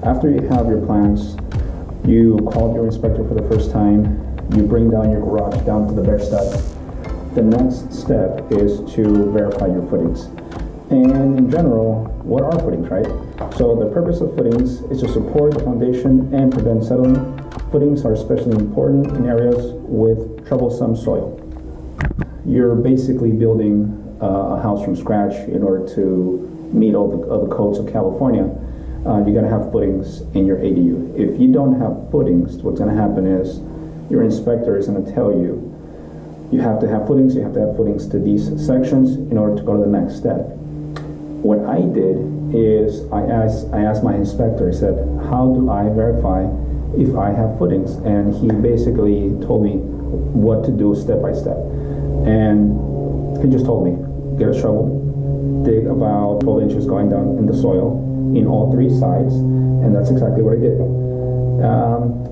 After you have your plans, you call your inspector for the first time, you bring down your garage down to the bare step. The next step is to verify your footings. And in general, what are footings, right? So the purpose of footings is to support the foundation and prevent settling. Footings are especially important in areas with troublesome soil. You're basically building a house from scratch in order to meet all the codes of California. You gotta have footings in your ADU. If you don't have footings, what's gonna happen is your inspector is gonna tell you, you have to have footings to these sections in order to go to the next step. What I did is I asked my inspector, I said, how do I verify if I have footings? And he basically told me what to do step by step. And he just told me, get a shovel, dig about 12 inches going down in the soil in all three sides, and that's exactly what I did.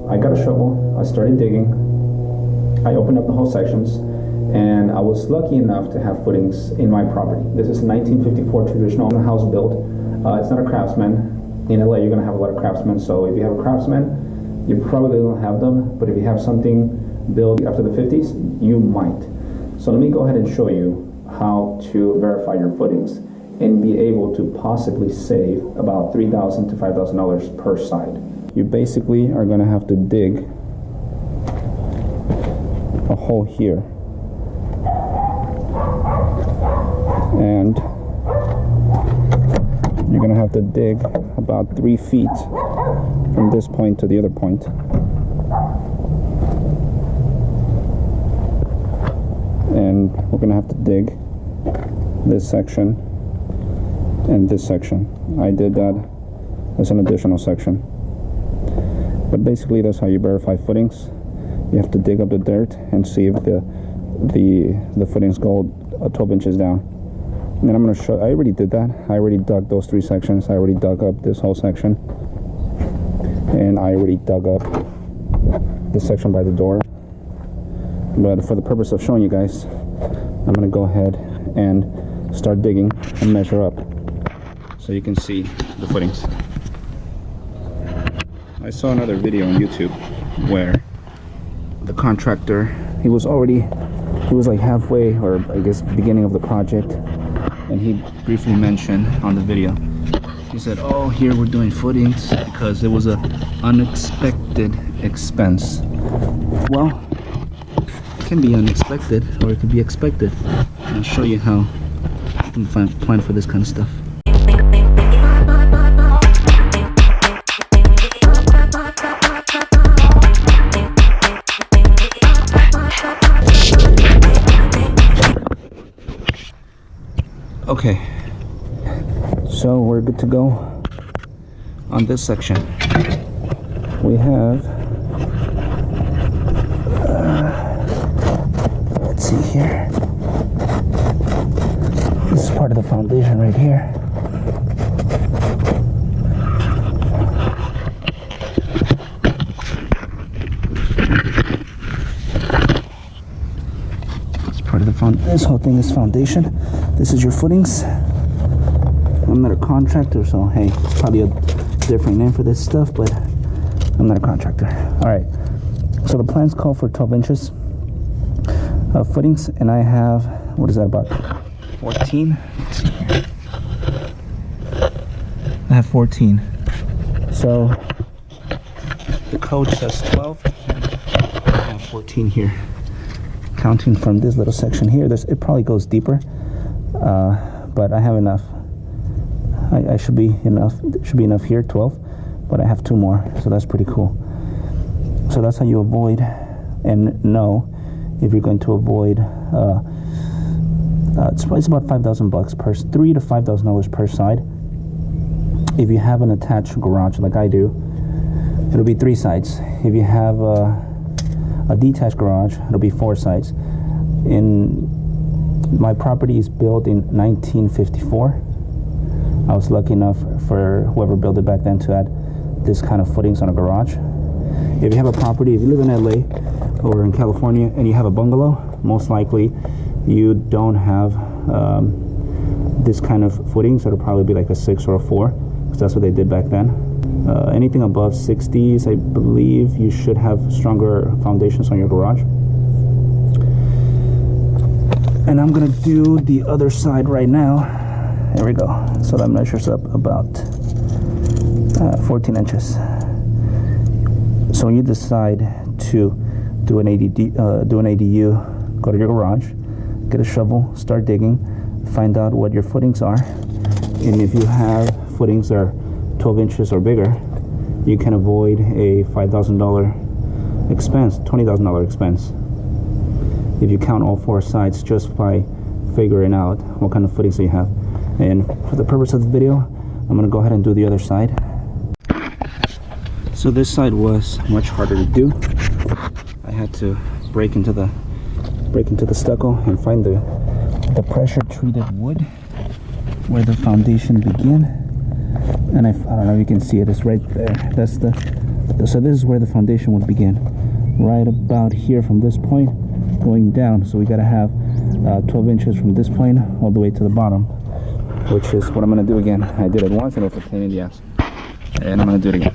I got a shovel, I started digging, I opened up the whole sections, and I was lucky enough to have footings in my property. This is a 1954 traditional house built. It's not a craftsman. In LA, you're gonna have a lot of craftsmen, so if you have a craftsman, you probably don't have them, but if you have something built after the 50s, you might. So let me go ahead and show you how to verify your footings and be able to possibly save about $3,000 to $5,000 per side. You basically are gonna have to dig a hole here. And you're gonna have to dig about 3 feet from this point to the other point. And we're gonna have to dig this section and this section. I did that as an additional section. But basically that's how you verify footings. You have to dig up the dirt and see if the footings go 12 inches down. And then I'm going to show, I already did that. I already dug those 3 sections. I already dug up this whole section. And I already dug up this section by the door. But for the purpose of showing you guys, I'm going to go ahead and start digging and measure up so you can see the footings. I saw another video on YouTube where the contractor, he was like halfway, or I guess beginning of the project, and he briefly mentioned on the video, he said, oh, here we're doing footings because it was a unexpected expense. Well, it can be unexpected or it could be expected. I'll show you how you can plan for this kind of stuff. Okay, so we're good to go on this section. We have, let's see here. This is part of the foundation right here. It's part of the foundation. This whole thing is foundation. This is your footings. I'm not a contractor, so hey, it's probably a different name for this stuff, but I'm not a contractor. All right, so the plans call for 12 inches of footings, and I have, what is that, about 14? Let's see here. I have 14. So the code says 12. I have 14 here. Counting from this little section here, it probably goes deeper. But I have enough. I should be enough. There should be enough here, 12. But I have 2 more, so that's pretty cool. So that's how you avoid and know if you're going to avoid. It's about $5,000 per, $3,000 to $5,000 per side. If you have an attached garage like I do, it'll be 3 sides. If you have a detached garage, it'll be 4 sides. My property is built in 1954. I was lucky enough for whoever built it back then to add this kind of footings on a garage. If you have a property, if you live in LA or in California and you have a bungalow, most likely you don't have this kind of footings. It'll probably be like a 6 or a 4, because that's what they did back then. Anything above 60s, I believe you should have stronger foundations on your garage. And I'm gonna do the other side right now. There we go. So that measures up about 14 inches. So when you decide to do an ADU, go to your garage, get a shovel, start digging, find out what your footings are, and if you have footings that are 12 inches or bigger, you can avoid a $5,000 expense, $20,000 expense, if you count all four sides just by figuring out what kind of footings that you have. And for the purpose of the video, I'm going to go ahead and do the other side. So this side was much harder to do. I had to break into the stucco and find the pressure treated wood where the foundation began. And I don't know if you can see it, it's right there. That's so this is where the foundation would begin, right about here from this point going down. So we got to have 12 inches from this point all the way to the bottom, which is what I'm going to do again. I did it once and it was a pain in the ass, and I'm going to do it again.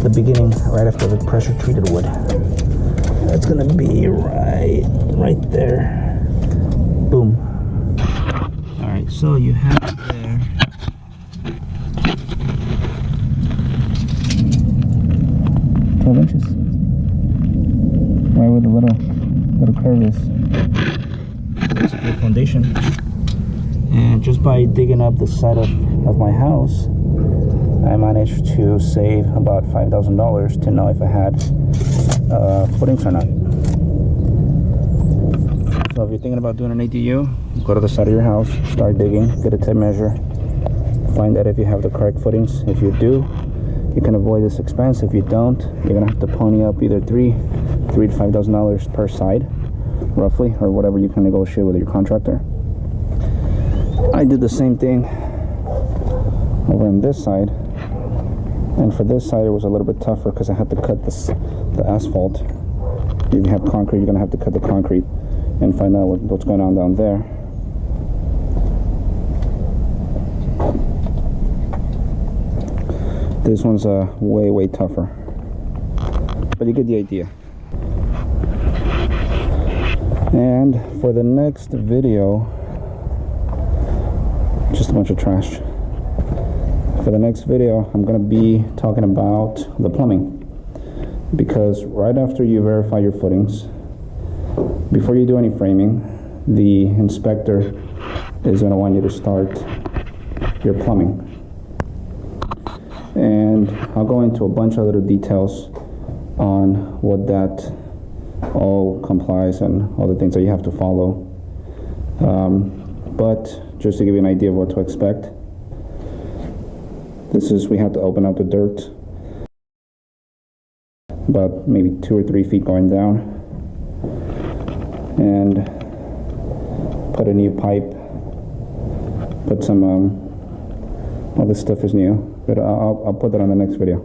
The beginning right after the pressure treated wood, that's gonna be right there. Boom. All right, so you have there 12 inches right where the little curve is. It's a good foundation, and just by digging up the side of my house, I managed to save about $5,000 to know if I had footings or not. So if you're thinking about doing an ADU, go to the side of your house, start digging, get a tape measure, find out if you have the correct footings. If you do, you can avoid this expense. If you don't, you're gonna have to pony up either $3,000 to $5,000 per side, roughly, or whatever you can negotiate with your contractor. I did the same thing over on this side. And for this side, it was a little bit tougher because I had to cut the asphalt. If you have concrete, you're going to have to cut the concrete and find out what's going on down there. This one's way tougher, but you get the idea. And for the next video, just a bunch of trash. For the next video, I'm going to be talking about the plumbing, because right after you verify your footings, before you do any framing, the inspector is going to want you to start your plumbing. And I'll go into a bunch of little details on what that all complies and all the things that you have to follow. But just to give you an idea of what to expect, we have to open up the dirt about maybe 2 or 3 feet going down, and put a new pipe, put some all this stuff is new, but I'll put that on the next video.